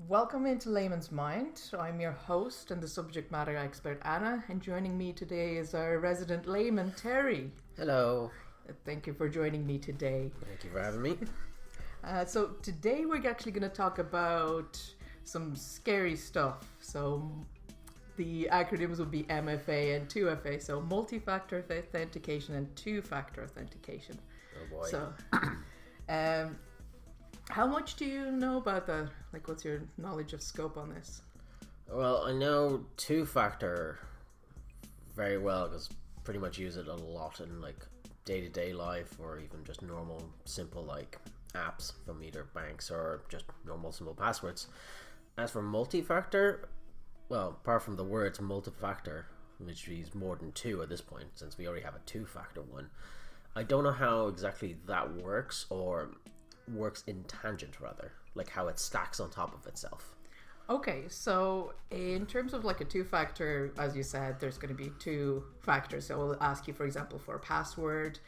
Welcome into Layman's Mind. I'm your host and the subject matter expert Anna, and joining me today is our resident layman Terry. Hello. Thank you for joining me today. Thank you for having me. So today we're actually going to talk about some scary stuff. So the acronyms would be MFA and 2FA. So multi-factor authentication and two-factor authentication. Oh boy. So, how much do you know about that? Like, what's your knowledge of scope on this? Well, I know two-factor very well because pretty much use it a lot in like day-to-day life, or even just normal, simple like apps from either banks or just normal simple passwords. As for multi-factor, well, apart from the words multi-factor, which is more than two at this point, since we already have a two-factor one, I don't know how exactly that works, or works in tangent rather, like how it stacks on top of itself. Okay, so in terms of like a two-factor, as you said, there's going to be two factors. So it will ask you, for example, for a password,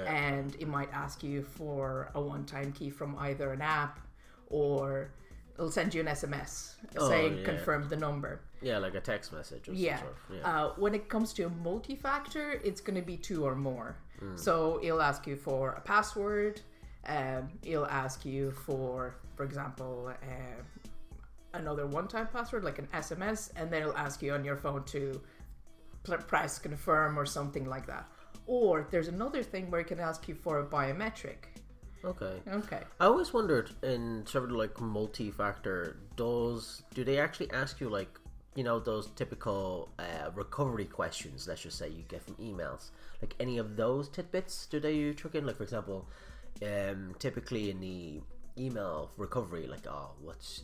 and it might ask you for a one-time key from either an app, or it'll send you an SMS saying confirm the number. Yeah, like a text message or Yeah. some sort. When it comes to multi-factor, it's going to be two or more. So it'll ask you for a password. It'll ask you for example, another one-time password like an SMS, and then it'll ask you on your phone to press confirm or something like that. Or there's another thing where it can ask you for a biometric. Okay. Okay. I always wondered, in sort of like multi-factor, do they actually ask you like, you know, those typical recovery questions, let's just say, you get from emails, like any of those tidbits do they chuck in? Like, for example, typically in the email recovery, like, oh, what's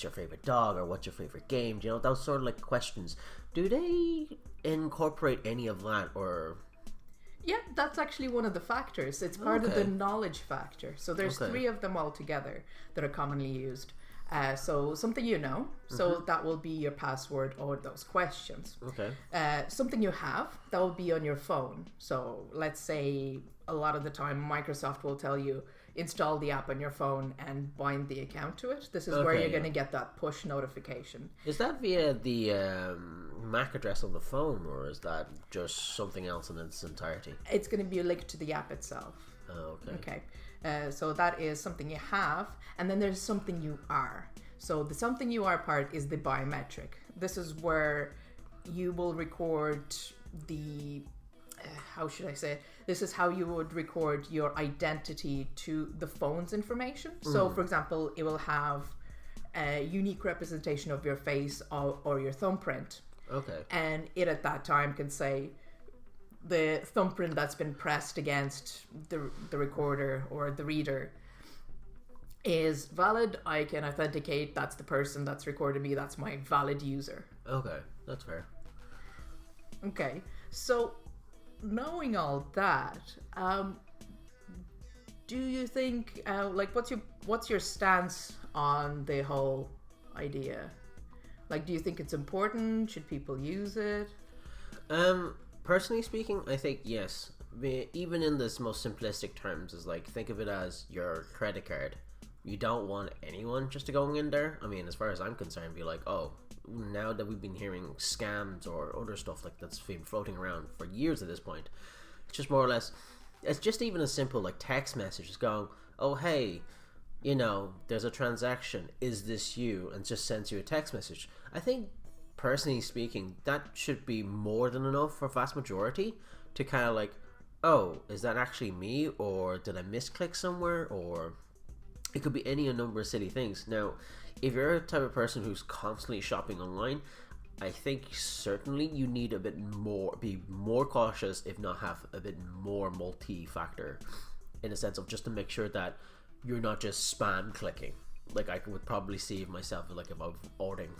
your favorite dog, or what's your favorite game, you know, those sort of like questions, do they incorporate any of that? Or Yeah, that's actually one of the factors. It's part of the knowledge factor. So there's three of them all together that are commonly used. So something you know, so that will be your password or those questions. Okay. Something you have, that will be on your phone. So let's say a lot of the time Microsoft will tell you install the app on your phone and bind the account to it. This is where you're going to get that push notification. Is that via the MAC address on the phone, or is that just something else in its entirety? It's going to be linked to the app itself. Oh, okay. So that is something you have, and then there's something you are. So the something you are part is the biometric. This is where you will record the how should I say it? This is how you would record your identity to the phone's information. So for example, it will have a unique representation of your face or your thumbprint. Okay. And it at that time can say the thumbprint that's been pressed against the recorder or the reader is valid. I can authenticate that's the person that's recorded me. That's my valid user. Okay, that's fair. Okay, so knowing all that, do you think like what's your stance on the whole idea? Like, do you think it's important? Should people use it? Personally speaking, I think yes. Even in this most simplistic terms, is like, think of it as your credit card. You don't want anyone just to go in there. I mean, as far as I'm concerned, be like, oh, now that we've been hearing scams or other stuff like that's been floating around for years at this point, it's just more or less, it's just even as simple like text messages going, oh hey, you know, there's a transaction, is this you? And just sends you a text message. I think, personally speaking, that should be more than enough for vast majority to kind of like, oh, is that actually me, or did I misclick somewhere, or it could be any number of silly things. Now, if you're a type of person who's constantly shopping online, I think certainly you need a bit more, be more cautious, if not have a bit more multi-factor, in a sense of just to make sure that you're not just spam clicking. Like, I would probably see if myself, like if I'm ordering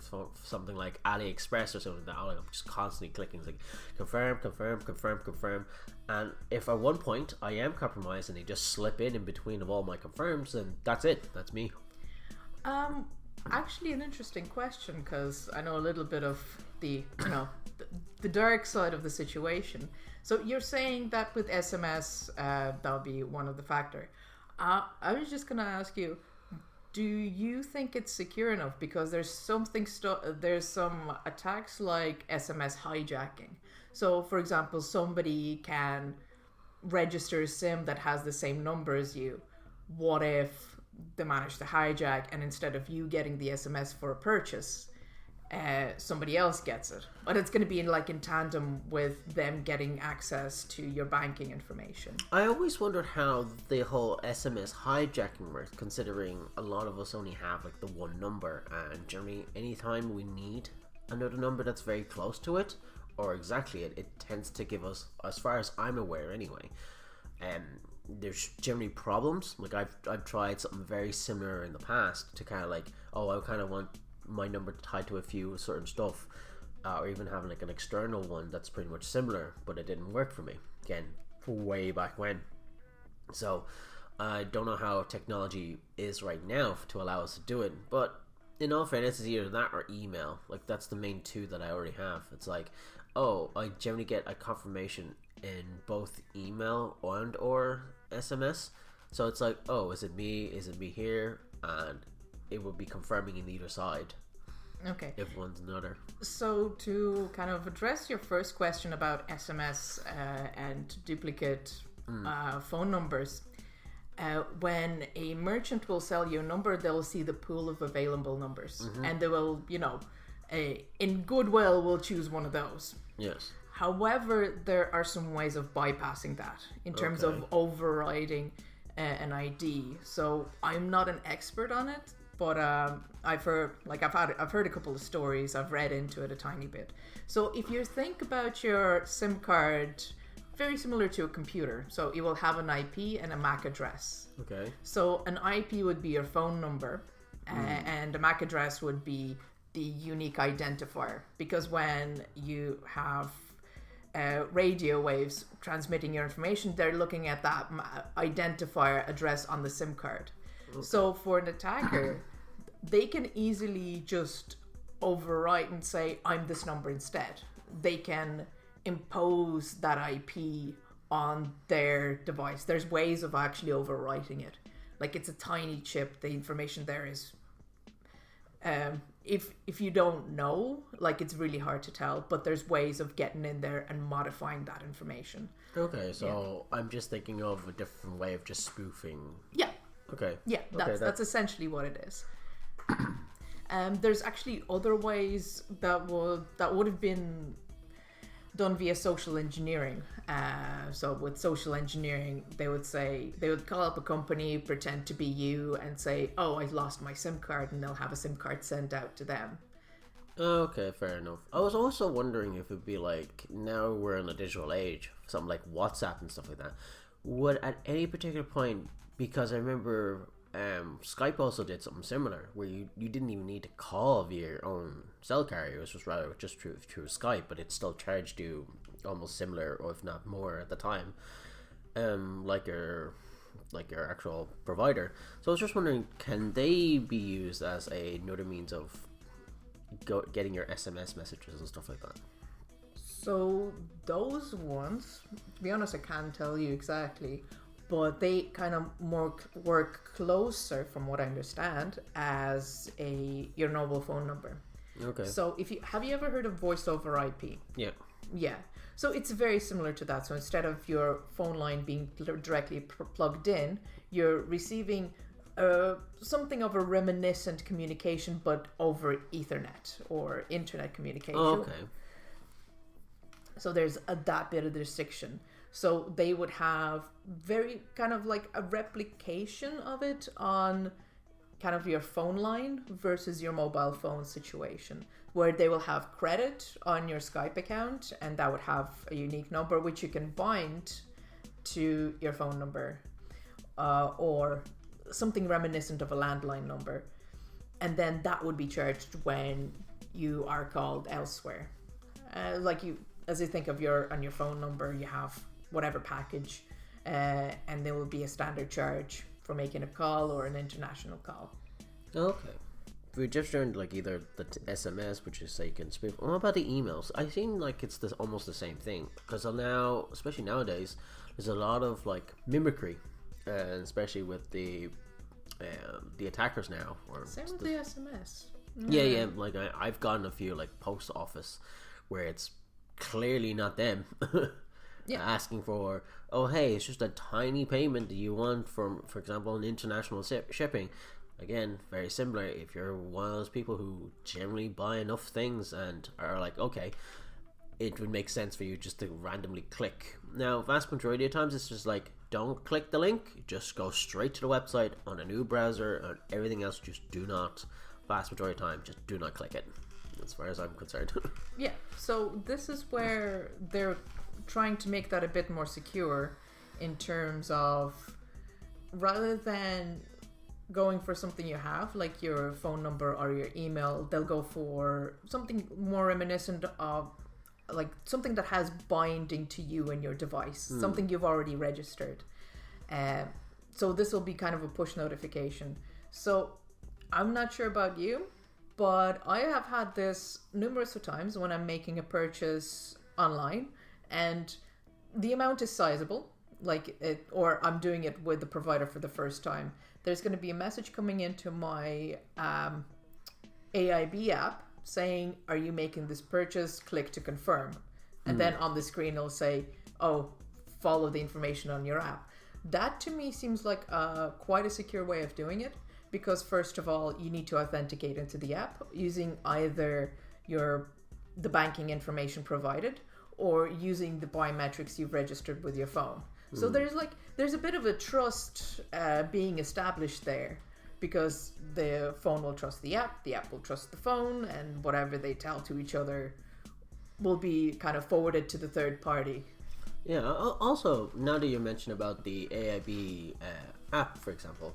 something like AliExpress or something like that, I'm just constantly clicking, like confirm, confirm, confirm, confirm. And if at one point I am compromised and they just slip in between of all my confirms, then that's it. That's me. Actually, an interesting question, because I know a little bit of the, you know, the dark side of the situation. So you're saying that with SMS, that'll be one of the factor. I was just gonna ask you, do you think it's secure enough? Because there's some attacks like SMS hijacking. So, for example, somebody can register a SIM that has the same number as you. What if they manage to hijack, and instead of you getting the SMS for a purchase, somebody else gets it? But it's going to be in tandem with them getting access to your banking information. I always wondered how the whole SMS hijacking works, considering a lot of us only have like the one number, and generally anytime we need another number that's very close to it or exactly it tends to give us, as far as I'm aware anyway, there's generally problems. Like I've tried something very similar in the past to kind of like, I kind of want my number tied to a few certain stuff, or even having like an external one that's pretty much similar, but it didn't work for me. Again, way back when. So I don't know how technology is right now to allow us to do it, but in all fairness, it's either that or email. Like that's the main two that I already have. It's like, I generally get a confirmation in both email and or SMS. So it's like, is it me? Is it me here? And it will be confirming in either side. Okay. If one's another. So to kind of address your first question about SMS and duplicate phone numbers, when a merchant will sell you a number, they'll see the pool of available numbers, and they will, in goodwill, will choose one of those. Yes. However, there are some ways of bypassing that in terms of overriding an ID. So I'm not an expert on it, but I've heard a couple of stories. I've read into it a tiny bit. So if you think about your SIM card, very similar to a computer. So it will have an IP and a MAC address. Okay. So an IP would be your phone number, and a MAC address would be the unique identifier. Because when you have radio waves transmitting your information, they're looking at that identifier address on the SIM card. Okay. So for an attacker, they can easily just overwrite and say, I'm this number instead. They can impose that IP on their device. There's ways of actually overwriting it. Like it's a tiny chip. The information there is, if you don't know, like it's really hard to tell, but there's ways of getting in there and modifying that information. Okay, so I'm just thinking of a different way of just spoofing. Yeah. Okay. Yeah, that's essentially what it is. There's actually other ways that would have been done via social engineering. So with social engineering, they would call up a company, pretend to be you, and say, I lost my SIM card, and they'll have a SIM card sent out to them. Okay, fair enough. I was also wondering if it'd be like, now we're in a digital age, something like WhatsApp and stuff like that, would at any particular point, because I remember Skype also did something similar, where you didn't even need to call via your own cell carrier. It was just through Skype, but it still charged you almost similar, or if not more at the time, like your actual provider. So I was just wondering, can they be used as another means of getting your SMS messages and stuff like that? So those ones, to be honest, I can't tell you exactly, but they kind of more work closer, from what I understand, as your mobile phone number. Okay. So have you ever heard of voice over IP? Yeah. Yeah. So it's very similar to that. So instead of your phone line being directly plugged in, you're receiving something of a reminiscent communication, but over Ethernet or internet communication. Oh, okay. So there's that bit of the distinction. So they would have very kind of like a replication of it on kind of your phone line versus your mobile phone situation, where they will have credit on your Skype account, and that would have a unique number which you can bind to your phone number, or something reminiscent of a landline number, and then that would be charged when you are called elsewhere. As you think of on your phone number, you have whatever package, and there will be a standard charge for making a call or an international call. Okay. we just learned like either the SMS, which is say you can spoof. What about the emails? I seem like it's almost the same thing because now, especially nowadays, there's a lot of like mimicry, and especially with the attackers now. Same with the SMS. Yeah. Like I've gotten a few like post office where it's clearly not them. Asking for, oh hey, it's just a tiny payment that you want from, for example, an international shipping. Again, very similar. If you're one of those people who generally buy enough things and are like, okay, it would make sense for you just to randomly click. Now, vast majority of times it's just like, don't click the link, just go straight to the website on a new browser, and everything else just do not, vast majority of time, just do not click it, as far as I'm concerned. Yeah, so this is where they're trying to make that a bit more secure in terms of, rather than going for something you have, like your phone number or your email, they'll go for something more reminiscent of, like something that has binding to you and your device, something you've already registered. So this will be kind of a push notification. So I'm not sure about you, but I have had this numerous of times when I'm making a purchase online and the amount is sizable, or I'm doing it with the provider for the first time. There's going to be a message coming into my AIB app saying, are you making this purchase? Click to confirm. And then on the screen it'll say, oh, follow the information on your app. That to me seems like quite a secure way of doing it, because first of all, you need to authenticate into the app using either the banking information provided or using the biometrics you've registered with your phone. So there's a bit of a trust being established there, because the phone will trust the app will trust the phone, and whatever they tell to each other will be kind of forwarded to the third party. Yeah, also, now that you mentioned about the AIB app, for example,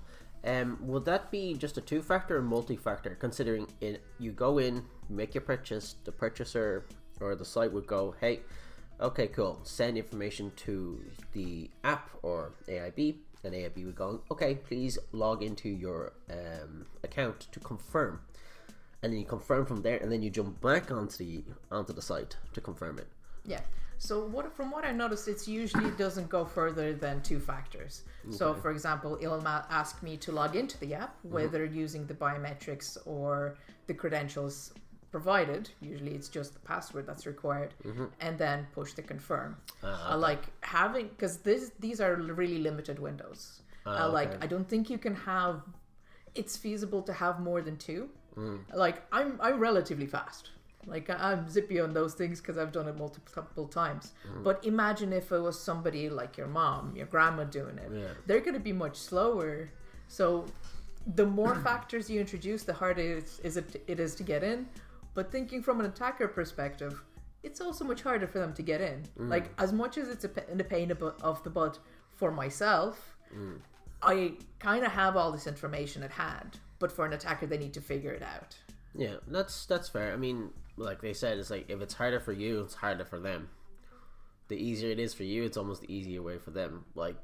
would that be just a two-factor or multi-factor, considering you go in, make your purchase, the purchaser or the site would go, hey, okay, cool, send information to the app or AIB, and AIB would go, okay, please log into your account to confirm, and then you confirm from there, and then you jump back onto the site to confirm it. Yeah. So from what I noticed, it usually doesn't go further than two factors. Okay. So for example, it'll ask me to log into the app, whether using the biometrics or the credentials provided. Usually it's just the password that's required, and then push the confirm. I like having, because these are really limited windows. Okay. I don't think you can have, it's feasible to have more than two. Like I'm relatively fast. Like I'm zippy on those things because I've done it multiple times. But imagine if it was somebody like your mom, your grandma doing it. Yeah. They're going to be much slower. So the more factors you introduce, the harder it is to get in. But thinking from an attacker perspective, it's also much harder for them to get in. Like as much as it's a pain of the butt for myself, I kind of have all this information at hand. But for an attacker, they need to figure it out. Yeah, that's fair. I mean, like they said, it's like if it's harder for you, it's harder for them. The easier it is for you, it's almost the easier way for them. Like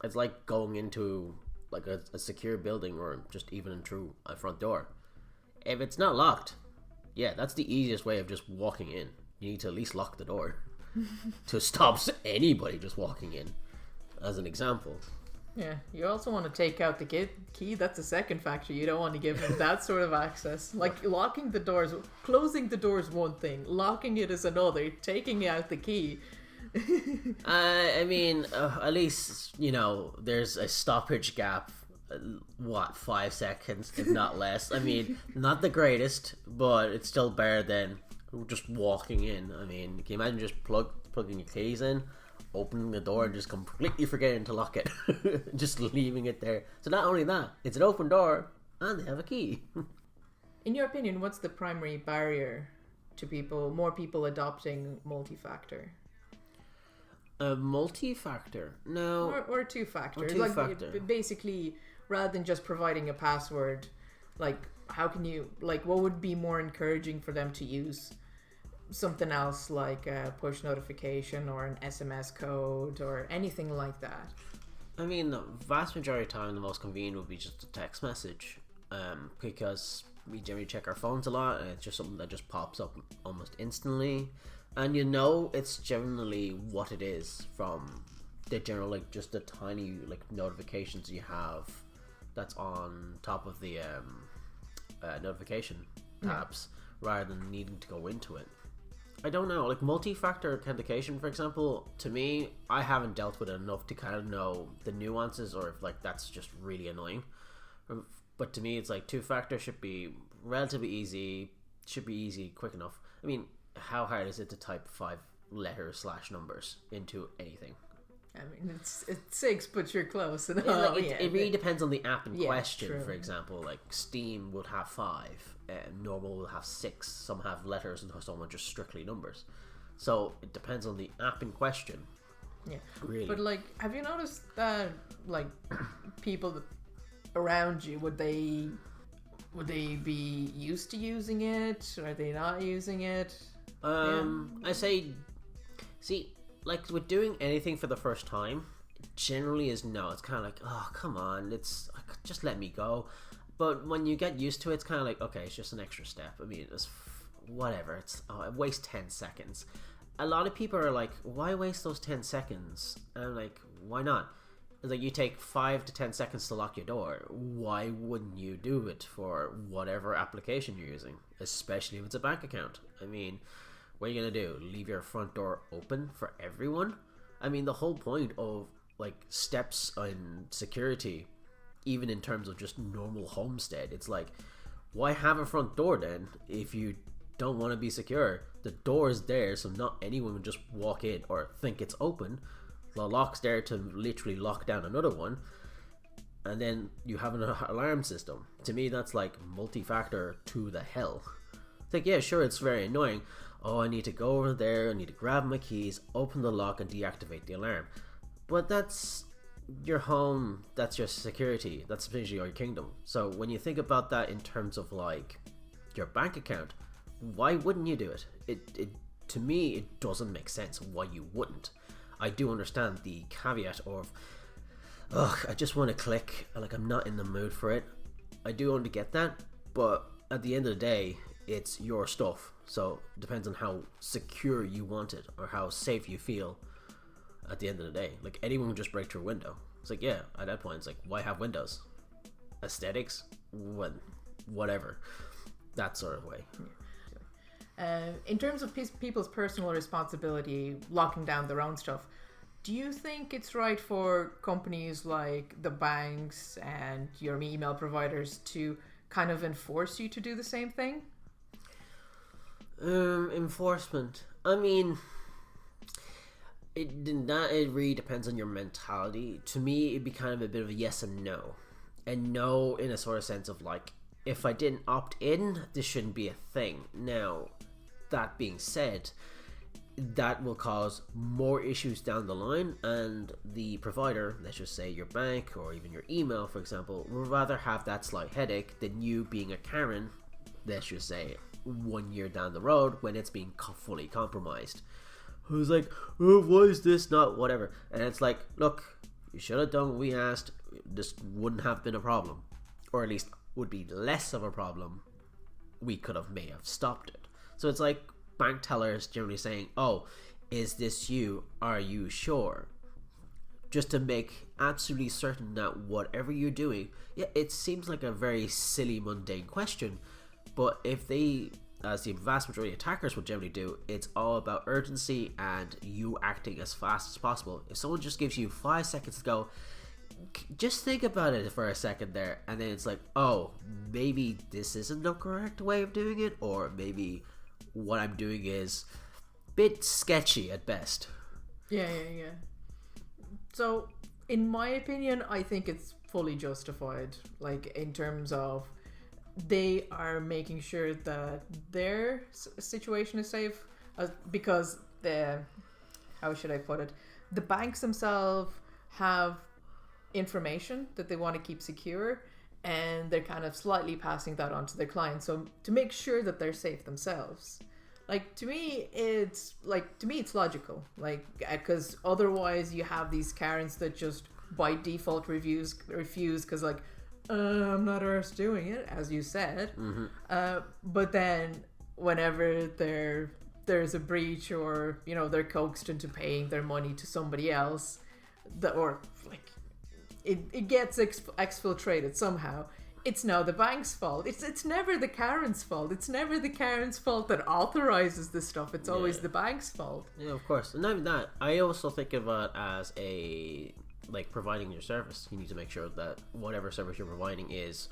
it's like going into like a secure building or just even through a front door. If it's not locked, yeah, that's the easiest way of just walking in. You need to at least lock the door to stop anybody just walking in, as an example. Yeah, you also want to take out the key. That's a second factor. You don't want to give them that sort of access. Like locking the doors, closing the door is one thing. Locking it is another. Taking out the key. I mean, at least, there's a stoppage gap. 5 seconds, if not less. I mean, not the greatest, but it's still better than just walking in. I mean, can you imagine just plugging your keys in, opening the door and just completely forgetting to lock it, just leaving it there? So not only that, it's an open door and they have a key. In your opinion, what's the primary barrier to more people adopting multi-factor? A multi-factor? No. Or two-factor. Two-factor. Basically, rather than just providing a password, like how can you, like what would be more encouraging for them to use something else, like a push notification or an SMS code or anything like that? I mean, the vast majority of the time, the most convenient would be just a text message, because we generally check our phones a lot, and it's just something that just pops up almost instantly. And you know it's generally what it is from the general, like, just the tiny, like, notifications you have that's on top of the notification tabs, rather than needing to go into it. I don't know, like, multi-factor authentication, for example, to me, I haven't dealt with it enough to kind of know the nuances, or if, like, that's just really annoying. But to me, it's like two-factor should be relatively easy, quick enough. I mean, how hard is it to type 5 letters / numbers into anything? I mean, it's 6, but you're close. And it really depends on the app in question. True. For example, like Steam would have 5, normal will have 6. Some have letters, and some are just strictly numbers. So it depends on the app in question. Yeah, really. But like, have you noticed that like people around you, would they be used to using it? Are they not using it? I say, see, like, with doing anything for the first time, generally is no. It's kind of like, oh, come on, it's just let me go. But when you get used to it, it's kind of like, okay, it's just an extra step. I mean, it's whatever. It's I waste 10 seconds. A lot of people are like, why waste those 10 seconds? And I'm like, why not? It's like, you take 5 to 10 seconds to lock your door. Why wouldn't you do it for whatever application you're using? Especially if it's a bank account. I mean, what are you going to do? Leave your front door open for everyone? I mean, the whole point of, like, steps in security, even in terms of just normal homestead, it's like, why have a front door then if you don't want to be secure? The door is there so not anyone would just walk in or think it's open. The lock's there to literally lock down another one, and then you have an alarm system. To me, that's like multi-factor to the hell. It's like, yeah, sure, it's very annoying. Oh, I need to go over there, I need to grab my keys, open the lock, and deactivate the alarm. But that's your home, that's your security, that's essentially your kingdom. So when you think about that in terms of, like, your bank account, why wouldn't you do it? It to me, it doesn't make sense why you wouldn't. I do understand the caveat of, I just want to click, like, I'm not in the mood for it. I do want to get that, but at the end of the day, it's your stuff. So it depends on how secure you want it or how safe you feel at the end of the day. Like, anyone can just break through a window. It's like, yeah, at that point, it's like, why have windows? Aesthetics? Whatever. That sort of way. In terms of people's personal responsibility, locking down their own stuff, do you think it's right for companies like the banks and your email providers to kind of enforce you to do the same thing? Enforcement. I mean, it really depends on your mentality. To me, it'd be kind of a bit of a yes and no. And no in a sort of sense of, like, if I didn't opt in, this shouldn't be a thing. Now, that being said, that will cause more issues down the line, and the provider, let's just say your bank or even your email, for example, would rather have that slight headache than you being a Karen, let's just say 1 year down the road when it's being fully compromised. Who's like, oh, why is this not whatever? And it's like, look, you should have done what we asked. This wouldn't have been a problem, or at least would be less of a problem. We may have stopped it. So it's like bank tellers generally saying, oh, is this you? Are you sure? Just to make absolutely certain that whatever you're doing, yeah, it seems like a very silly, mundane question, but if they, as the vast majority of attackers would generally do, it's all about urgency and you acting as fast as possible. If someone just gives you 5 seconds to go, just think about it for a second there, and then it's like, oh, maybe this isn't the correct way of doing it, or maybe what I'm doing is a bit sketchy at best. Yeah. So, in my opinion, I think it's fully justified, like, in terms of they are making sure that their situation is safe, because how should I put it, the banks themselves have information that they want to keep secure, and they're kind of slightly passing that on to their clients, so to make sure that they're safe themselves. Like, to me it's logical, like, because otherwise you have these Karens that just by default refuse because, like, I'm not arsed doing it, as you said. Mm-hmm. But then whenever there's a breach, or they're coaxed into paying their money to somebody else, or like it gets exfiltrated somehow, it's now the bank's fault. It's never the Karen's fault. It's never the Karen's fault that authorizes this stuff. It's always the bank's fault. Yeah, of course. And not even that, I also think of it as a like providing your service. You need to make sure that whatever service you're providing is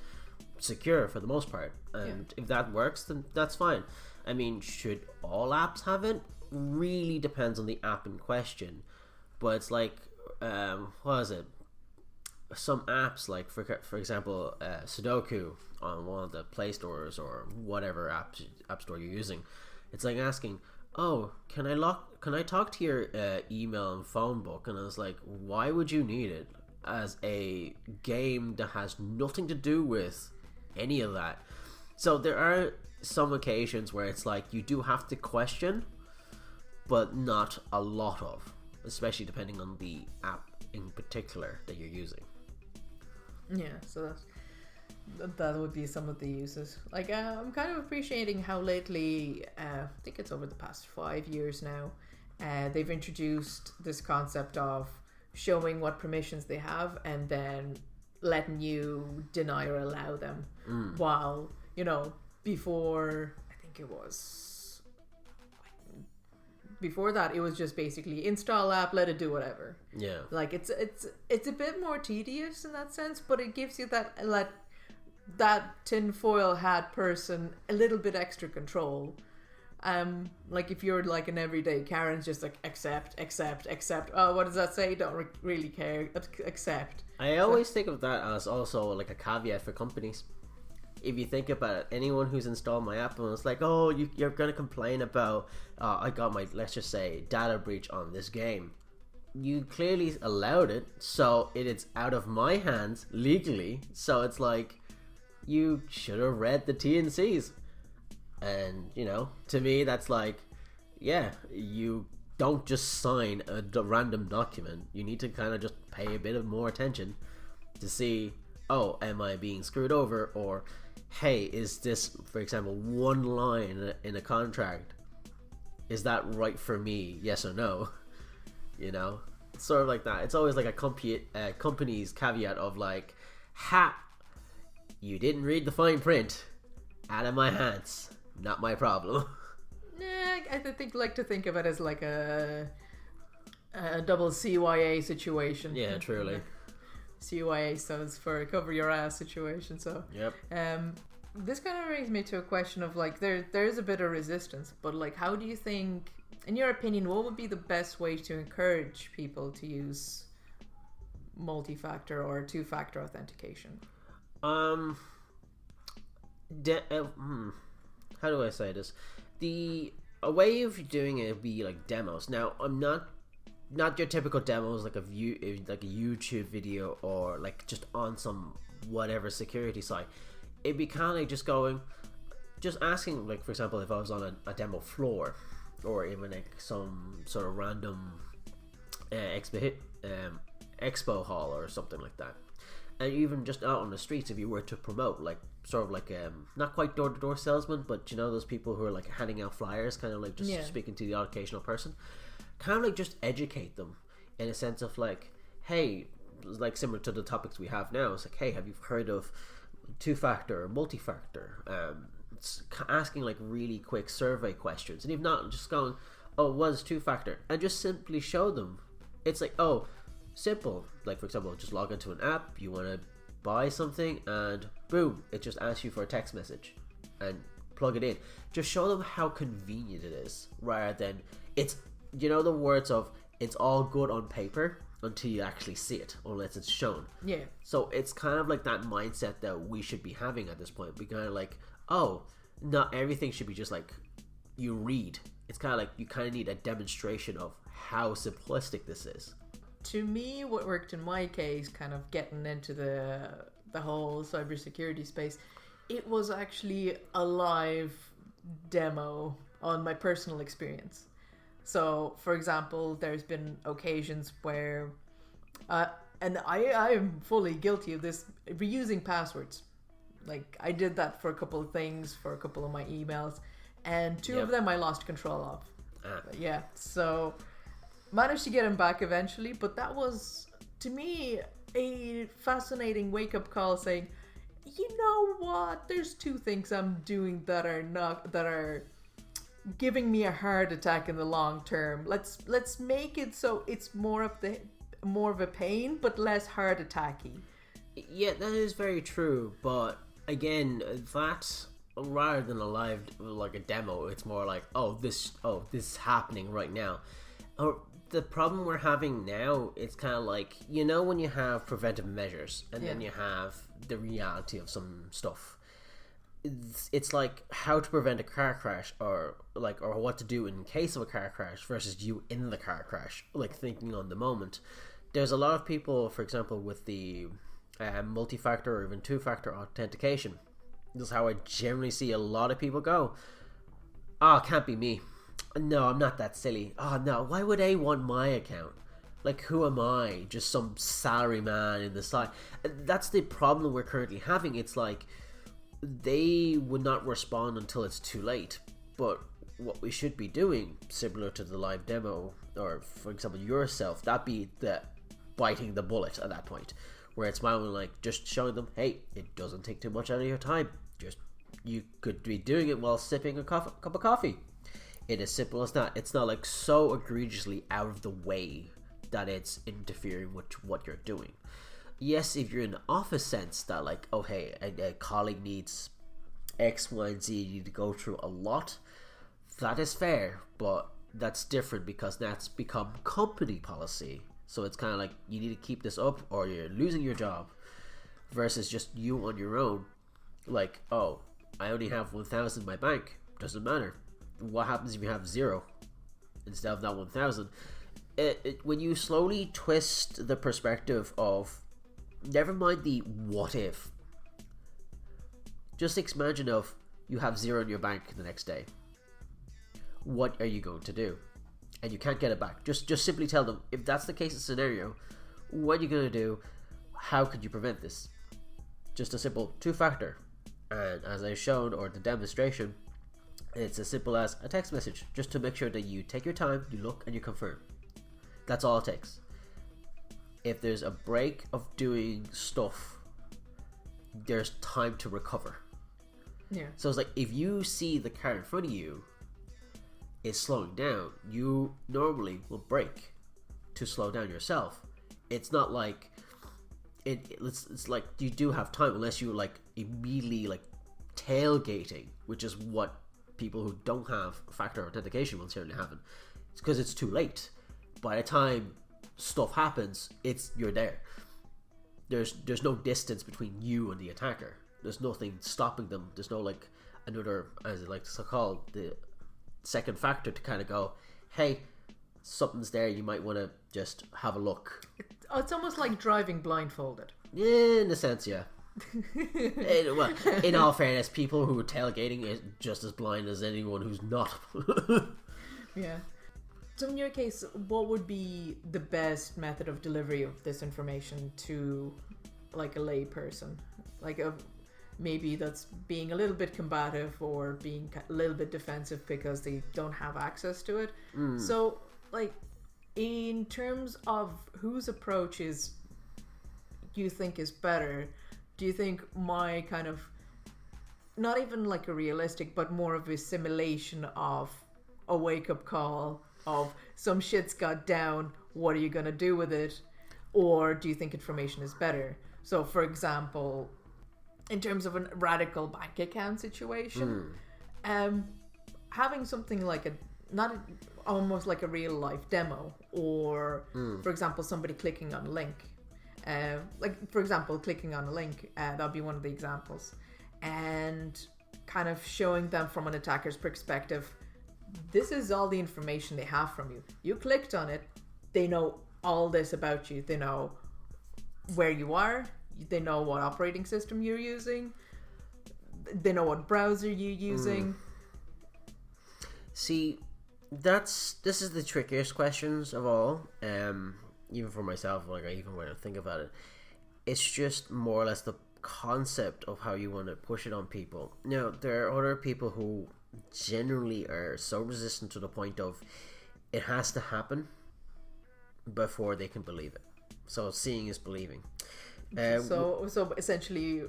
secure for the most part, and if that works, then that's fine. I mean, should all apps have it? Really depends on the app in question. But it's like, what is it? Some apps, like for example, Sudoku on one of the Play Stores or whatever app store you're using, it's like asking, "Oh, can I talk to your email and phone book?" And I was like, "Why would you need it as a game that has nothing to do with any of that?" So there are some occasions where it's like you do have to question, but not a lot of, especially depending on the app in particular that you're using. Yeah, so that would be some of the uses. Like, I'm kind of appreciating how lately, I think it's over the past 5 years now, they've introduced this concept of showing what permissions they have and then letting you deny or allow them. While, before, I think it was, before that, it was just basically install app, let it do whatever. Yeah. Like, it's a bit more tedious in that sense, but it gives you that tinfoil hat person a little bit extra control. Like if you're like an everyday Karen's just like accept. Oh, what does that say? Don't really care. Accept. I always think of that as also like a caveat for companies. If you think about it, anyone who's installed my app and was like, "Oh, you're gonna complain about I got my, let's just say, data breach on this game," you clearly allowed it, so it's out of my hands legally. So it's like, you should have read the T&Cs. And, to me, that's like, yeah, you don't just sign a random document. You need to kind of just pay a bit of more attention to see, oh, am I being screwed over? Or, hey, is this, for example, one line in a contract, is that right for me? Yes or no? It's sort of like that. It's always like a company's caveat of like, ha, you didn't read the fine print. Out of my hands. Not my problem. Nah, I like to think of it as like a double CYA situation. Yeah, truly. CYA stands for cover your ass situation. So yep. This kind of brings me to a question of like there's a bit of resistance, but like how do you think, in your opinion, what would be the best way to encourage people to use multi-factor or two-factor authentication? How do I say this? A way of doing it would be like demos. Now, I'm not your typical demos like a YouTube video or like just on some whatever security site. It'd be kind of like just asking, like for example, if I was on a demo floor or even like some sort of random expo hall or something like that. And even just out on the streets, if you were to promote, like sort of like not quite door-to-door salesman, but those people who are like handing out flyers, kind of like just speaking to the occasional person, kind of like just educate them in a sense of like, hey, like similar to the topics we have now, it's like, hey, have you heard of two-factor or multi-factor? It's asking like really quick survey questions, and if not, just going, oh, what is two-factor? And just simply show them. It's like, oh, simple. Like for example, just log into an app, you want to buy something, and boom, it just asks you for a text message and plug it in. Just show them how convenient it is, rather than it's the words of it's all good on paper until you actually see it, unless it's shown. Yeah. So it's kind of like that mindset that we should be having at this point. We kind of like, oh, not everything should be just like you read. It's kind of like you kind of need a demonstration of how simplistic this is. To me, what worked in my case, kind of getting into the whole cybersecurity space, it was actually a live demo on my personal experience. So, for example, there's been occasions where And I am fully guilty of this, reusing passwords. Like, I did that for a couple of things, for a couple of my emails, and two of them I lost control of. Yeah, so managed to get them back eventually, but that was, to me, a fascinating wake-up call saying, you know what, there's two things I'm doing that are giving me a heart attack in the long term. Let's make it so it's more of a pain but less heart attacky. Yeah, that is very true, but again, that rather than a live, like a demo, it's more like, this is happening right now. Or the problem we're having now, it's kind of like, when you have preventive measures and then you have the reality of some stuff. It's like how to prevent a car crash, or what to do in case of a car crash versus you in the car crash, like thinking on the moment. There's a lot of people, for example, with the multi-factor or even two-factor authentication. This is how I generally see a lot of people go. It can't be me. No, I'm not that silly. No, why would they want my account? Like, who am I? Just some salary man in the side. That's the problem we're currently having. It's like, they would not respond until it's too late. But what we should be doing, similar to the live demo, or for example yourself, that'd be the biting the bullet at that point, where it's more like just showing them, hey, it doesn't take too much out of your time. Just, you could be doing it while sipping a cup of coffee. It is simple as that. It's not like so egregiously out of the way that it's interfering with what you're doing. Yes, if you're in the office sense that like, oh hey, a colleague needs X, Y, and Z, you need to go through a lot, that is fair, but that's different because that's become company policy. So it's kind of like, you need to keep this up or you're losing your job, versus just you on your own. Like, I only have 1,000 in my bank. Doesn't matter. What happens if you have 0 instead of that 1,000? When you slowly twist the perspective of, never mind the what if, just imagine of you have 0 in your bank the next day. What are you going to do? And you can't get it back. Just simply tell them, if that's the case of scenario, what are you going to do? How could you prevent this? Just a simple two-factor. And as I've shown, or the demonstration, it's as simple as a text message, just to make sure that you take your time, you look, and you confirm. That's all it takes. If there's a break of doing stuff, there's time to recover. Yeah. So it's like, if you see the car in front of you is slowing down, you normally will brake to slow down yourself. It's not like it's like you do have time, unless you like immediately like tailgating, which is what people who don't have factor authentication will certainly happen. It's because it's too late. By the time stuff happens, you're there. There's no distance between you and the attacker. There's nothing stopping them. There's no like another, as it likes to call, the second factor to kind of go, hey, something's there, you might want to just have a look. It's almost like driving blindfolded. Yeah, in a sense, yeah. Well, in all fairness, people who are tailgating is just as blind as anyone who's not. Yeah. So in your case, what would be the best method of delivery of this information to like a lay person? Like maybe that's being a little bit combative or being a little bit defensive because they don't have access to it. So like, in terms of whose approach you think is better, do you think my kind of, not even like a realistic, but more of a simulation of a wake-up call of some shit's got down, what are you going to do with it? Or do you think information is better? So for example, in terms of a radical bank account situation, having something like almost like a real life demo, or for example somebody clicking on a link, that'd be one of the examples, and kind of showing them from an attacker's perspective, this is all the information they have from you. You clicked on it, they know all this about you. They know where you are, they know what operating system you're using, they know what browser you're using. See, this is the trickiest questions of all. even for myself, like even when I think about it, it's just more or less the concept of how you want to push it on people. Now, there are other people who generally are so resistant to the point of it has to happen before they can believe it. So seeing is believing. So essentially,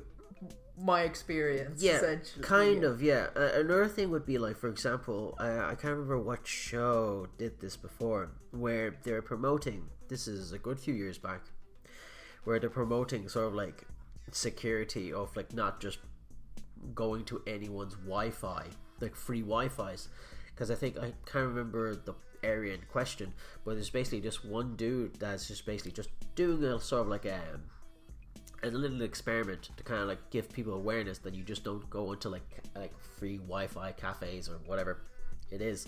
my experience. Yeah, essentially, kind of. Yeah. Another thing would be like, for example, I can't remember what show did this before, where they're promoting. This is a good few years back, where they're promoting sort of like security of like not just going to anyone's Wi-Fi, like free Wi-Fi's, because I think I can't remember the area in question, but there's basically just one dude that's just basically just doing a sort of like a little experiment to kind of like give people awareness that you just don't go into like free Wi-Fi cafes or whatever it is.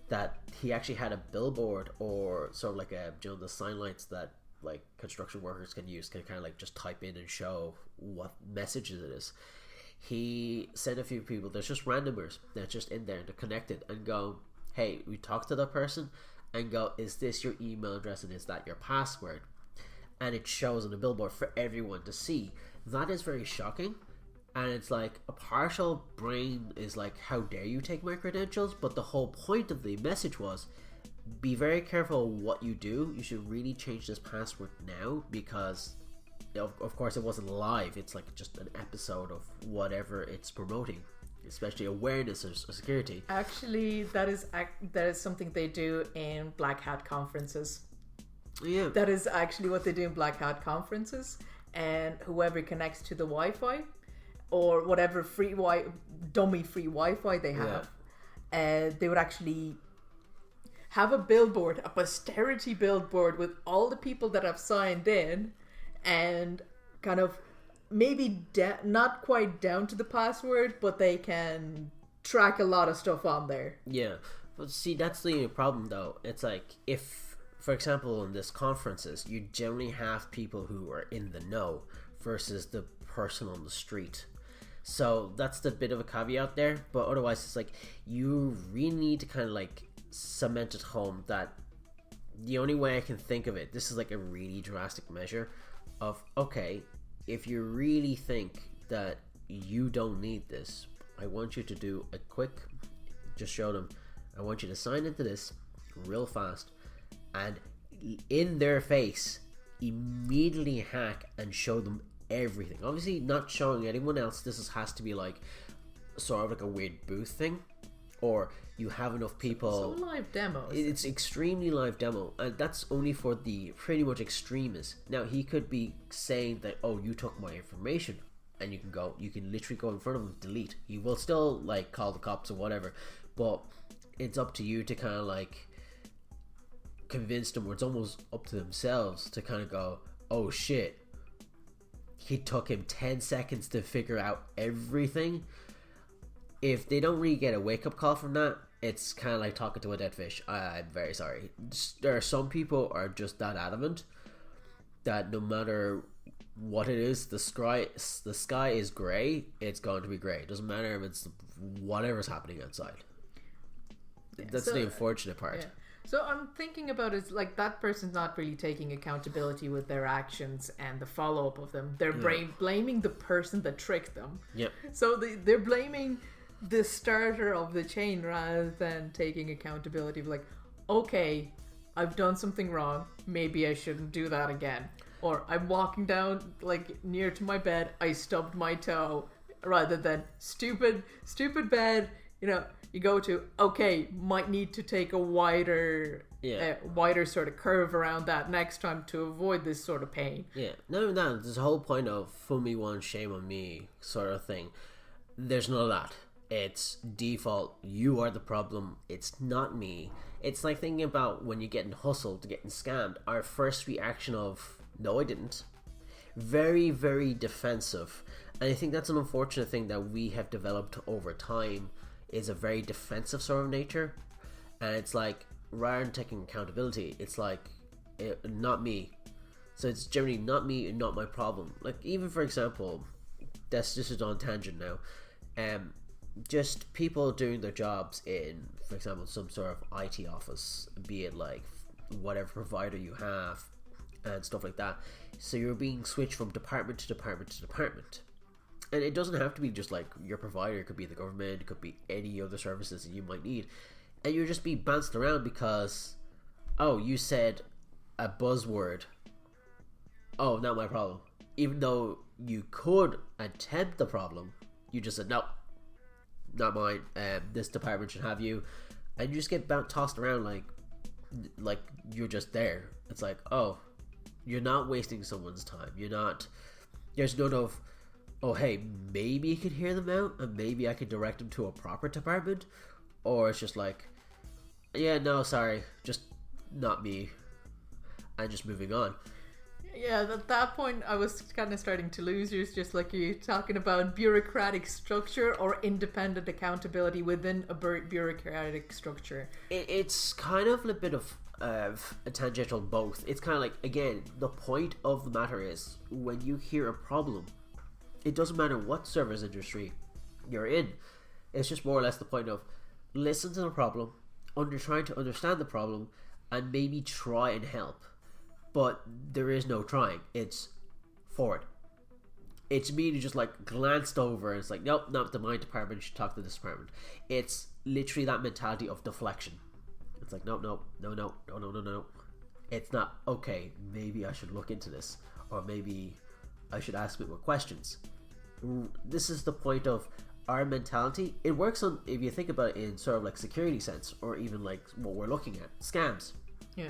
That he actually had a billboard or sort of like the sign lights that like construction workers can use, can kind of like just type in and show what messages it is. He sent a few people, there's just randomers that's just in there, they're connected, and go, hey, we talk to the person and go, is this your email address and is that your password? And it shows on the billboard for everyone to see. That is very shocking. And it's like a partial brain is like, how dare you take my credentials? But the whole point of the message was, be very careful what you do. You should really change this password now, because of course it wasn't live. It's like just an episode of whatever it's promoting, especially awareness of security. Actually, that is something they do in Black Hat conferences. Yeah, that is actually what they do in Black Hat conferences. And whoever connects to the Wi-Fi or whatever dummy free Wi-Fi they have, they would actually have a billboard, a posterity billboard with all the people that have signed in, and kind of maybe not quite down to the password, but they can track a lot of stuff on there. Yeah, but see, that's the problem though. It's like, if, for example, in this conferences, you generally have people who are in the know versus the person on the street. So that's the bit of a caveat there. But otherwise, it's like, you really need to kind of like cement it home that the only way I can think of it, this is like a really drastic measure of, okay, if you really think that you don't need this, I want you to do a quick, just show them, I want you to sign into this real fast, and in their face immediately hack and show them everything. Obviously not showing anyone else. This has to be like sort of like a weird booth thing, or you have enough people. So live demo. It's extremely live demo, and that's only for the pretty much extremists. Now he could be saying that, oh, you took my information, and you can literally go in front of him, delete. He will still like call the cops or whatever, but it's up to you to kind of like convince them, or it's almost up to themselves to kind of go, oh shit, he took him 10 seconds to figure out everything. If they don't really get a wake-up call from that, it's kind of like talking to a dead fish. I'm very sorry. There are some people are just that adamant that no matter what it is, the sky is grey, it's going to be grey. It doesn't matter if it's whatever's happening outside. Yeah, that's the unfortunate part. Yeah. So I'm thinking about it like that person's not really taking accountability with their actions and the follow-up of them. They're blaming the person that tricked them. Yep. So they're blaming the starter of the chain rather than taking accountability of like, okay, I've done something wrong, maybe I shouldn't do that again. Or I'm walking down like near to my bed, I stubbed my toe, rather than stupid bed, you go to, okay, might need to take a wider sort of curve around that next time to avoid this sort of pain. Yeah, no, there's a whole point of fool me once, shame on me sort of thing. There's none of that. It's default, you are the problem, it's not me. It's like thinking about when you're getting hustled, getting scammed. Our first reaction of, no, I didn't. Very, very defensive. And I think that's an unfortunate thing that we have developed over time, is a very defensive sort of nature. And it's like, rather than taking accountability, it's like, not me. So it's generally not me and not my problem. Like, even for example, this is on tangent now, just people doing their jobs in, for example, some sort of IT office, be it like whatever provider you have, and stuff like that. So you're being switched from department to department to department. And it doesn't have to be just like your provider. It could be the government. It could be any other services that you might need. And you're just being bounced around because, oh, you said a buzzword. Oh, not my problem. Even though you could attempt the problem, you just said, no, not mine. This department should have you. And you just get tossed around like you're just there. It's like, oh, you're not wasting someone's time. There's none of, oh, hey, maybe you could hear them out and maybe I could direct them to a proper department. Or it's just like, yeah, no, sorry, just not me. And just moving on. Yeah, at that point I was kind of starting to lose you. It's just like you're talking about bureaucratic structure or independent accountability within a bureaucratic structure. It's kind of a bit of a tangential both. It's kind of like, again, the point of the matter is when you hear a problem, it doesn't matter what service industry you're in. It's just more or less the point of listen to the problem, trying to understand the problem, and maybe try and help. But there is no trying. It's forward. It's immediately just like glanced over and it's like, nope, not my department, you should talk to this department. It's literally that mentality of deflection. It's like, no. It's not, okay, maybe I should look into this. Or maybe I should ask a bit more questions. This is the point of our mentality. It works on, if you think about it in sort of like security sense, or even like what we're looking at, scams. Yeah.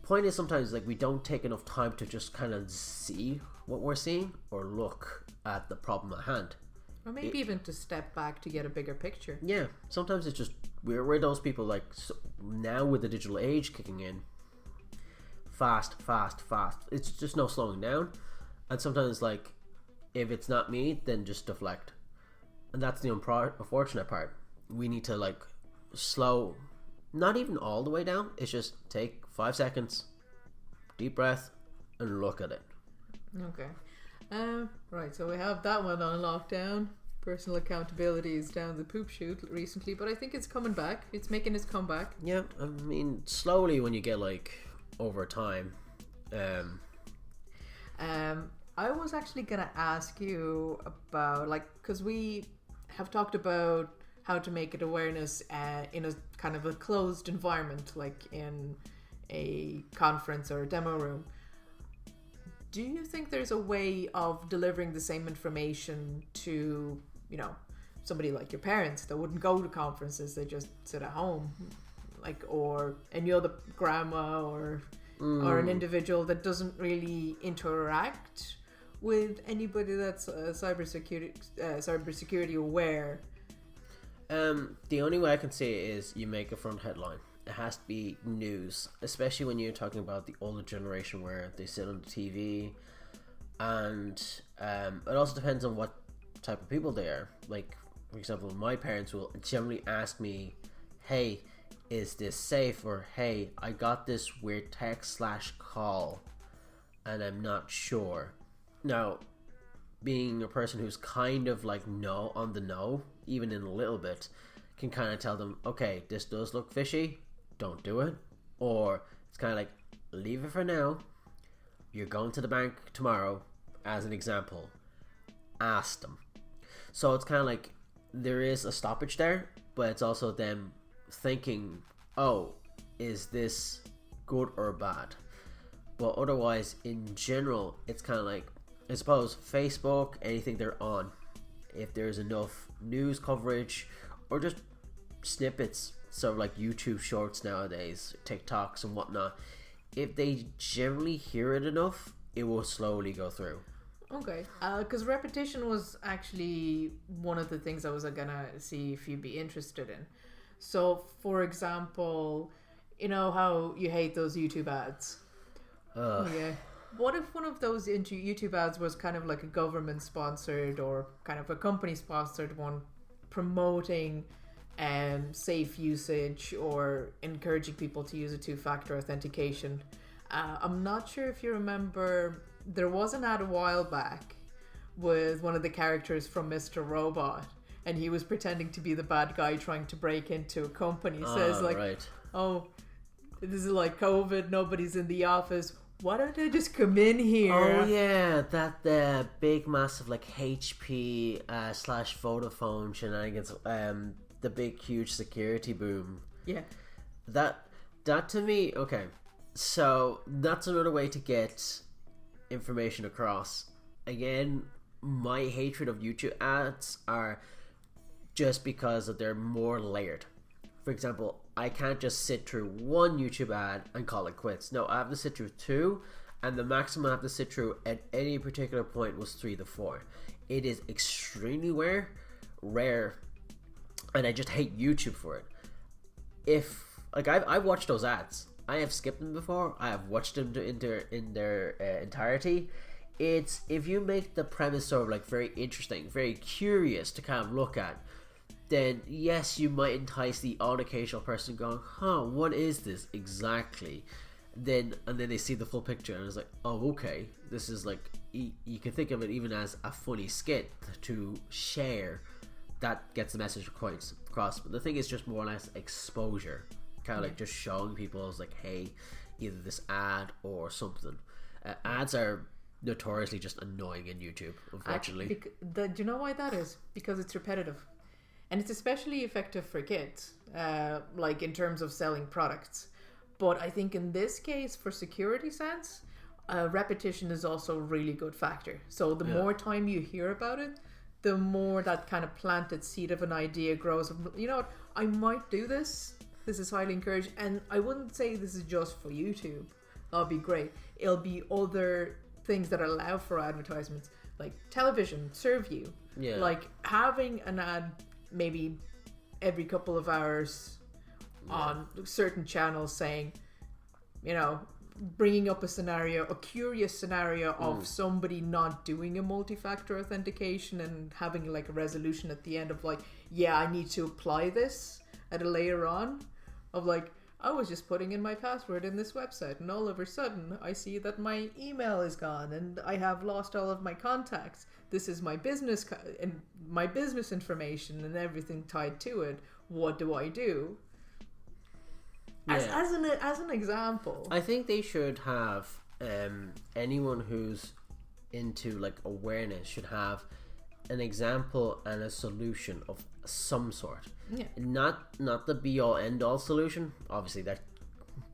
Point is sometimes like we don't take enough time to just kind of see what we're seeing or look at the problem at hand. Or maybe even to step back to get a bigger picture. Yeah, sometimes it's just we're those people like now with the digital age kicking in, fast. It's just no slowing down, and sometimes like if it's not me, then just deflect, and that's the unfortunate part. We need to like slow, not even all the way down. It's just take 5 seconds, deep breath, and look at it. Okay. Right, so we have that one on lockdown. Personal accountability is down the poop chute recently, but I think it's coming back. It's making its comeback. Yeah, I mean, slowly when you get like over time. I was actually gonna ask you about because we have talked about how to make it awareness in a kind of a closed environment, like in a conference or a demo room. Do you think there's a way of delivering the same information to, somebody like your parents that wouldn't go to conferences, they just sit at home, or any other grandma or an individual that doesn't really interact with anybody that's cybersecurity aware? The only way I can say it is you make a front headline. It has to be news, especially when you're talking about the older generation where they sit on the TV, and it also depends on what type of people they are. Like, for example, my parents will generally ask me, hey, is this safe? Or, hey, I got this weird text/call and I'm not sure. Now, being a person who's kind of like on the know, even in a little bit, can kind of tell them, okay, this does look fishy, don't do it. Or it's kind of like, leave it for now, you're going to the bank tomorrow, as an example, ask them. So it's kind of like there is a stoppage there, but it's also them thinking, oh, is this good or bad? But otherwise, in general, it's kind of like, I suppose, Facebook, anything they're on, if there's enough news coverage or just snippets, sort of like YouTube shorts nowadays, TikToks and whatnot, if they generally hear it enough, it will slowly go through. Okay, because repetition was actually one of the things I was gonna see if you'd be interested in. So, for example, you know how you hate those YouTube ads? Yeah. What if one of those YouTube ads was kind of like a government sponsored or kind of a company sponsored one promoting safe usage or encouraging people to use a two-factor authentication? I'm not sure if you remember, there was an ad a while back with one of the characters from Mr. Robot, and he was pretending to be the bad guy trying to break into a company. Says like, right. oh, this is like COVID, nobody's in the office. Why don't I just come in here? Oh yeah, that big massive like HP slash Vodafone shenanigans. The big huge security boom. Yeah. That to me, okay. So that's another way to get information across. Again, my hatred of YouTube ads are just because that they're more layered. For example, I can't just sit through one YouTube ad and call it quits. No, I have to sit through two, and the maximum I have to sit through at any particular point was 3 to 4. It is extremely rare, and I just hate YouTube for it. If like I've watched those ads, I have skipped them before. I have watched them in their entirety. It's if you make the premise sort of like very interesting, very curious to kind of look at, then yes, you might entice the odd occasional person going, huh, what is this exactly? And then they see the full picture and it's like, oh, okay, this is like, you can think of it even as a funny skit to share that gets the message across. But the thing is just more or less exposure, kind of like just showing people as like, hey, either this ad or something. Ads are notoriously just annoying in YouTube, unfortunately. Do you know why that is? Because it's repetitive. And it's especially effective for kids, like in terms of selling products. But I think in this case, for security sense, repetition is also a really good factor. So the more time you hear about it, the more that kind of planted seed of an idea grows. You know what? I might do this. This is highly encouraged. And I wouldn't say this is just for YouTube. That'll be great. It'll be other things that allow for advertisements, like television, serve you. Yeah. Like having an ad maybe every couple of hours on certain channels saying, you know, bringing up a curious scenario of somebody not doing a multi-factor authentication and having like a resolution at the end of like, yeah, I need to apply this at a layer on of like, I was just putting in my password in this website and all of a sudden I see that my email is gone and I have lost all of my contacts. This is my business and my business information and everything tied to it. What do I do? As an example, I think they should have anyone who's into like awareness should have an example and a solution of some sort. Yeah. Not the be all end all solution. Obviously that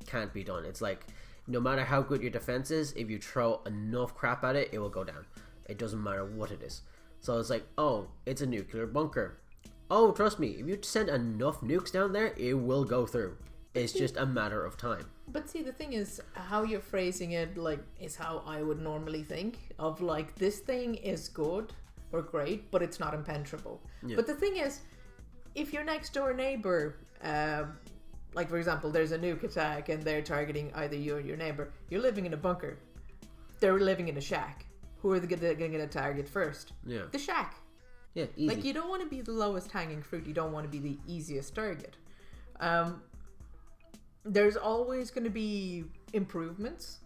can't be done. It's like no matter how good your defense is, if you throw enough crap at it, it will go down. It doesn't matter what it is. So it's like, oh, it's a nuclear bunker. Oh, trust me, if you send enough nukes down there, it will go through. It's just a matter of time. But see, the thing is, how you're phrasing it, like, is how I would normally think of, like, this thing is good or great, but it's not impenetrable. Yeah. But the thing is, if your next door neighbor, like, for example, there's a nuke attack and they're targeting either you or your neighbor, you're living in a bunker. They're living in a shack. Who are they going to target first? Yeah. The shack. Yeah, easy. Like, you don't want to be the lowest hanging fruit. You don't want to be the easiest target. There's always going to be improvements,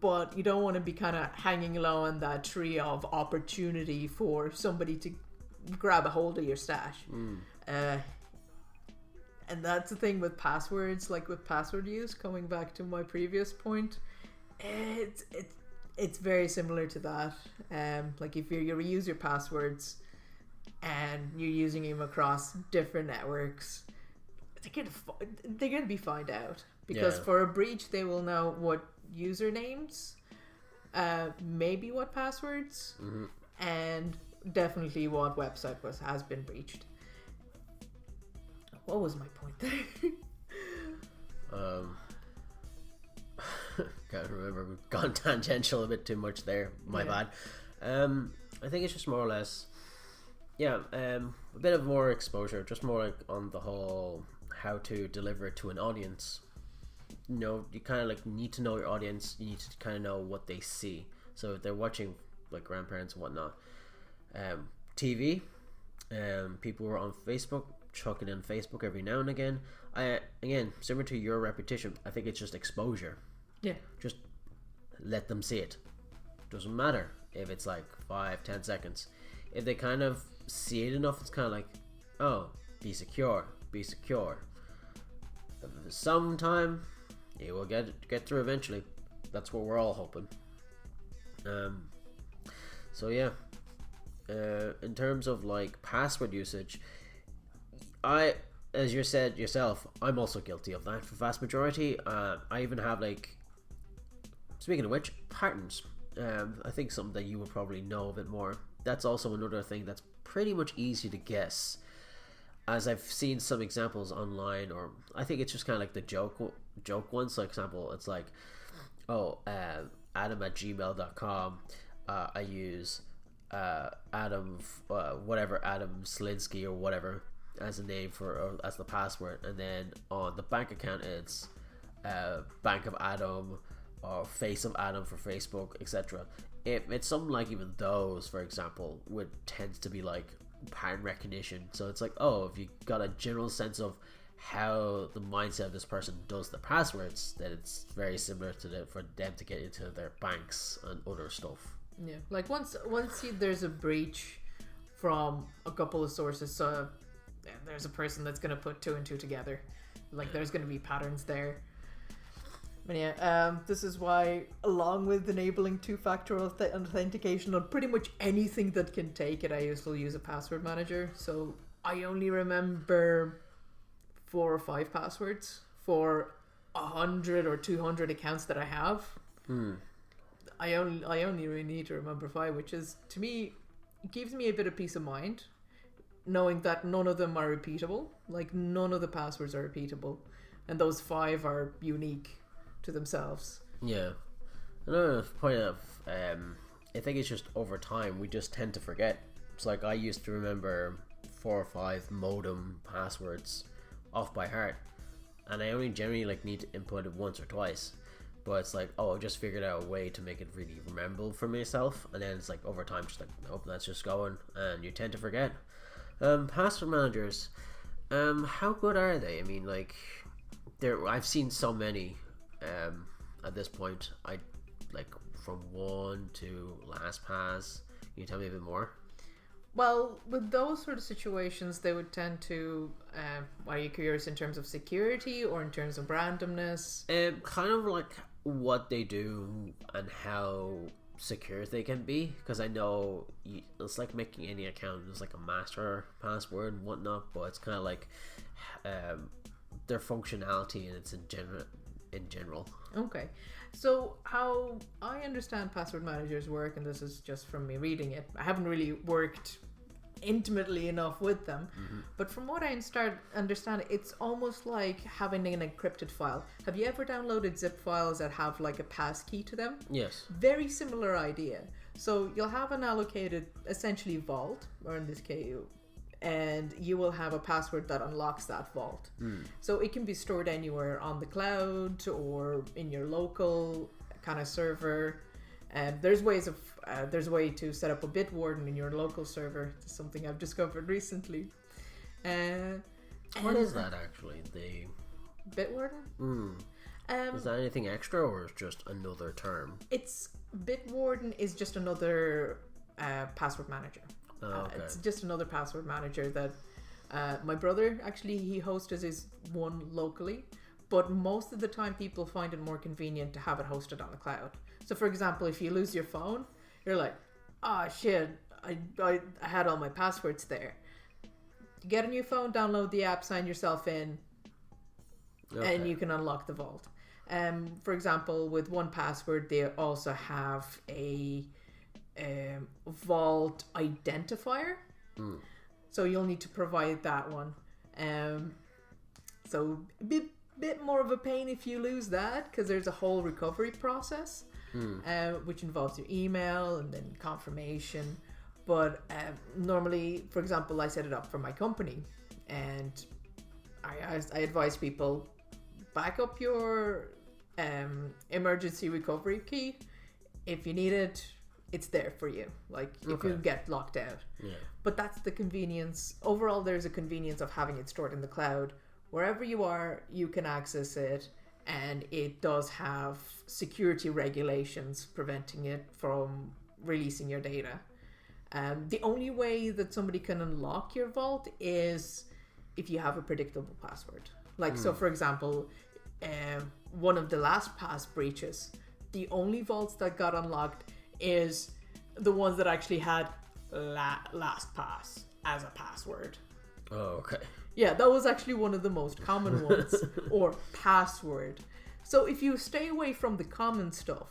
but you don't want to be kind of hanging low on that tree of opportunity for somebody to grab a hold of your stash. And that's the thing with passwords, like with password use, coming back to my previous point, it's very similar to that. Like if you reuse your passwords and you're using them across different networks, they're going to be found out because for a breach they will know what usernames, maybe what passwords, and definitely what website has been breached. What was my point there? Can't remember. We've gone tangential a bit too much there. My bad. I think it's just more or less, a bit of more exposure, just more like on the whole how to deliver it to an audience. You know, you kind of like need to know your audience. You need to kind of know what they see. So if they're watching like grandparents and whatnot, TV, people who are on Facebook, chucking in Facebook every now and again. Again, similar to your repetition, I think it's just exposure. Yeah. Just let them see it. Doesn't matter if it's like 5-10 seconds. If they kind of see it enough, it's kind of like, oh, be secure. Sometime it will get through eventually. That's what we're all hoping. So yeah, in terms of like password usage, as you said yourself, I'm also guilty of that for vast majority. I even have like, speaking of which, patterns. I think something that you would probably know a bit more. That's also another thing that's pretty much easy to guess, as I've seen some examples online, or I think it's just kind of like the joke ones. For example, it's like, Adam at gmail.com. I use Adam, whatever, Adam Slinsky or whatever as a name as the password, and then on the bank account it's Bank of Adam or Face of Adam for Facebook, etc. It's something like even those, for example, would tend to be like pattern recognition. So it's like, if you got a general sense of how the mindset of this person does the passwords, then it's very similar to for them to get into their banks and other stuff. Yeah, like once there's a breach from a couple of sources, so there's a person that's going to put two and two together. Like there's going to be patterns there. But yeah, this is why, along with enabling two-factor authentication on pretty much anything that can take it, I usually use a password manager. So I only remember 4 or 5 passwords for 100 or 200 accounts that I have. I only really need to remember 5, which is, to me, it gives me a bit of peace of mind, knowing that none of them are repeatable. Like, none of the passwords are repeatable, and those 5 are unique to themselves. Yeah. Another point of, I think it's just over time we just tend to forget. It's like I used to remember 4 or 5 modem passwords off by heart, and I only generally like need to input it once or twice. But it's like, I just figured out a way to make it really memorable for myself, and then it's like over time, just like, nope, that's just going, and you tend to forget. Password managers, how good are they? I mean, like, I've seen so many. At this point, I like from 1 to LastPass. Can you tell me a bit more? Well, with those sort of situations, they would tend to. Are you curious in terms of security or in terms of randomness? Kind of like what they do and how secure they can be, because I know it's like making any account. There's like a master password and whatnot, but it's kind of like their functionality and it's in general. Okay, so how I understand password managers work, and this is just from me reading it, I haven't really worked intimately enough with them, but from what I understand, it's almost like having an encrypted file. Have you ever downloaded zip files that have like a passkey to them? Yes. Very similar idea. So you'll have an allocated, essentially, vault, or in this case, and you will have a password that unlocks that vault. So it can be stored anywhere on the cloud or in your local kind of server. And there's a way to set up a Bitwarden in your local server. It's something I've discovered recently. What is that actually? The Bitwarden? Is that anything extra, or is just another term? Bitwarden is just another password manager. Okay. It's just another password manager that my brother, actually, he hosts his one locally, but most of the time people find it more convenient to have it hosted on the cloud. So for example, if you lose your phone, you're like, shit, I had all my passwords there. Get a new phone, download the app, sign yourself in, and you can unlock the vault. For example, with 1Password, they also have a vault identifier, so you'll need to provide that one. So a bit more of a pain if you lose that, because there's a whole recovery process, which involves your email and then confirmation. But normally, for example, I set it up for my company, and I advise people, back up your emergency recovery key. If you need it, it's there for you, like if you get locked out. But that's the convenience. Overall, there's a convenience of having it stored in the cloud. Wherever you are, you can access it, and it does have security regulations preventing it from releasing your data. The only way that somebody can unlock your vault is if you have a predictable password. Like, so for example, one of the LastPass breaches, the only vaults that got unlocked is the ones that actually had LastPass as a password. Oh, okay. Yeah, that was actually one of the most common ones, or password. So if you stay away from the common stuff,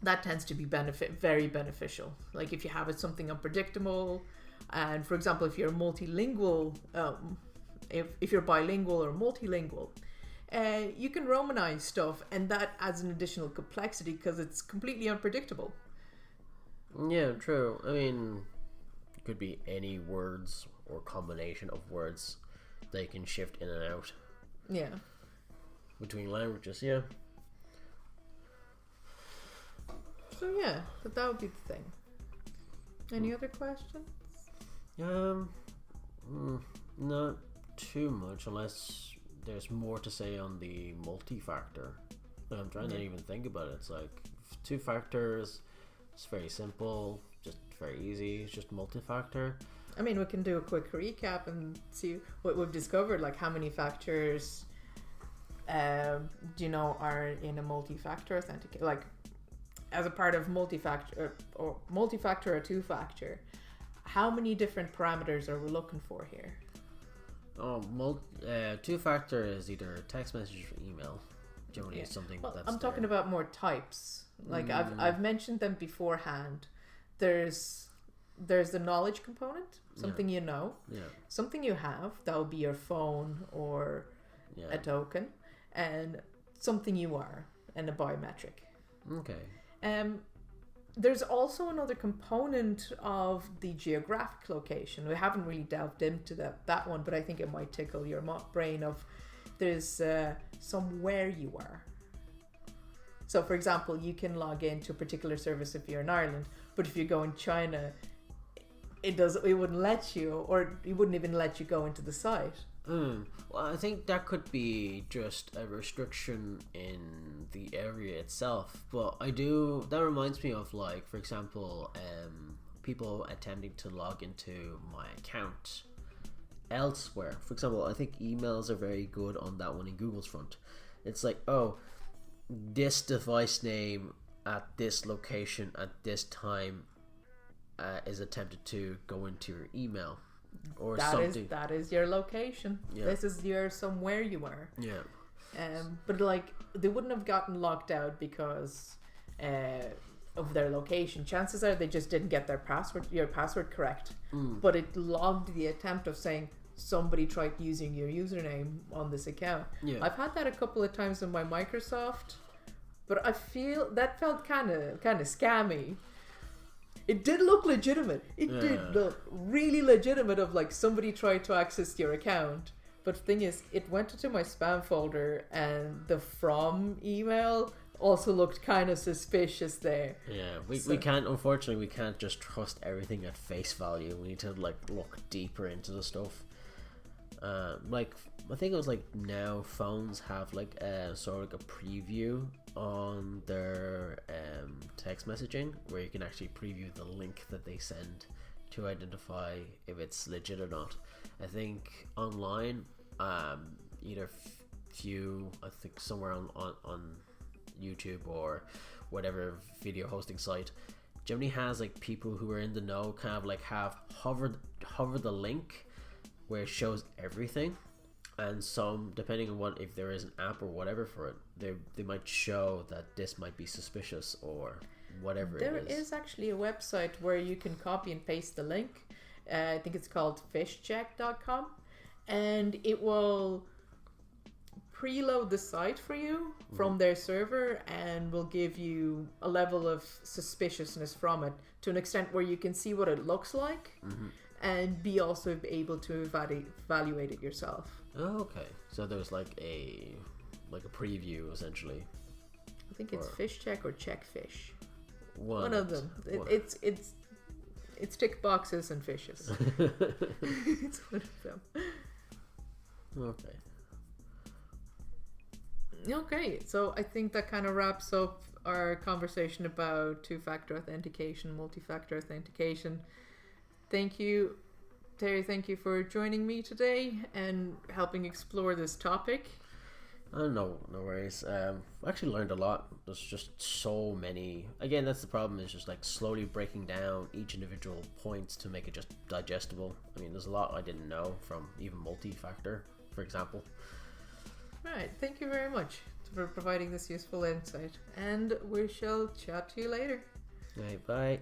that tends to be very beneficial. Like if you have something unpredictable, and for example, if you're multilingual, if you're bilingual or multilingual, you can Romanize stuff, and that adds an additional complexity because it's completely unpredictable. Yeah, true. I mean, it could be any words or combination of words they can shift in and out. Yeah. Between languages, yeah. So yeah, but that would be the thing. Any other questions? Not too much, unless there's more to say on the multi-factor. I'm trying to even think about it. It's like 2 factors. It's very simple, just very easy. It's just multi-factor. I mean, we can do a quick recap and see what we've discovered. Like, how many factors, are in a multi-factor authentication? Like, as a part of multi-factor or 2-factor, how many different parameters are we looking for here? 2-factor is either text message or email. Generally, it's something that's. I'm talking about more types. Like I've mentioned them beforehand. There's the knowledge component, something you know, something you have, that will be your phone or a token, and something you are, and a biometric. Okay. There's also another component of the geographic location. We haven't really delved into that one, but I think it might tickle your brain. Of there's somewhere you are. So, for example, you can log into a particular service if you're in Ireland, but if you go in China, it wouldn't let you, or it wouldn't even let you go into the site. Well, I think that could be just a restriction in the area itself. But that reminds me of, like, for example, people attempting to log into my account elsewhere. For example, I think emails are very good on that one in Google's front. It's like, oh, this device name at this location at this time is attempted to go into your email. Or something. That is your location. Yeah. This is your somewhere you are. Yeah. But like, they wouldn't have gotten locked out because of their location. Chances are they just didn't get your password correct. But it logged the attempt of saying somebody tried using your username on this account. Yeah. I've had that a couple of times in my Microsoft, but I feel that felt kind of scammy. It did look legitimate. It did look really legitimate, of like somebody tried to access your account. But the thing is, it went into my spam folder, and the from email also looked kind of suspicious there. Yeah, we can't just trust everything at face value. We need to like look deeper into the stuff. Like, I think it was like now phones have like a sort of like a preview on their text messaging, where you can actually preview the link that they send to identify if it's legit or not. I think online, either I think somewhere on YouTube or whatever video hosting site, generally has like people who are in the know kind of like have hover the link where it shows everything, and some, depending on if there is an app or whatever for it, they might show that this might be suspicious or whatever it is. There is actually a website where you can copy and paste the link. I think it's called fishcheck.com, and it will preload the site for you from their server, and will give you a level of suspiciousness from it to an extent where you can see what it looks like. And be also able to evaluate it yourself. Oh, okay. So there's like a preview essentially. I think it's Fish Check or Check Fish. One of them. It's tick boxes and fishes. It's one of them. Okay. Okay, so I think that kind of wraps up our conversation about 2-factor authentication, multi-factor authentication. Thank you Terry, thank you for joining me today and helping explore this topic. No worries. I actually learned a lot. There's just so many. Again, that's the problem. Is just like slowly breaking down each individual points to make it just digestible. I mean, there's a lot I didn't know from even multi-factor, for example. Right. Thank you very much for providing this useful insight, and we shall chat to you later. Right. Bye.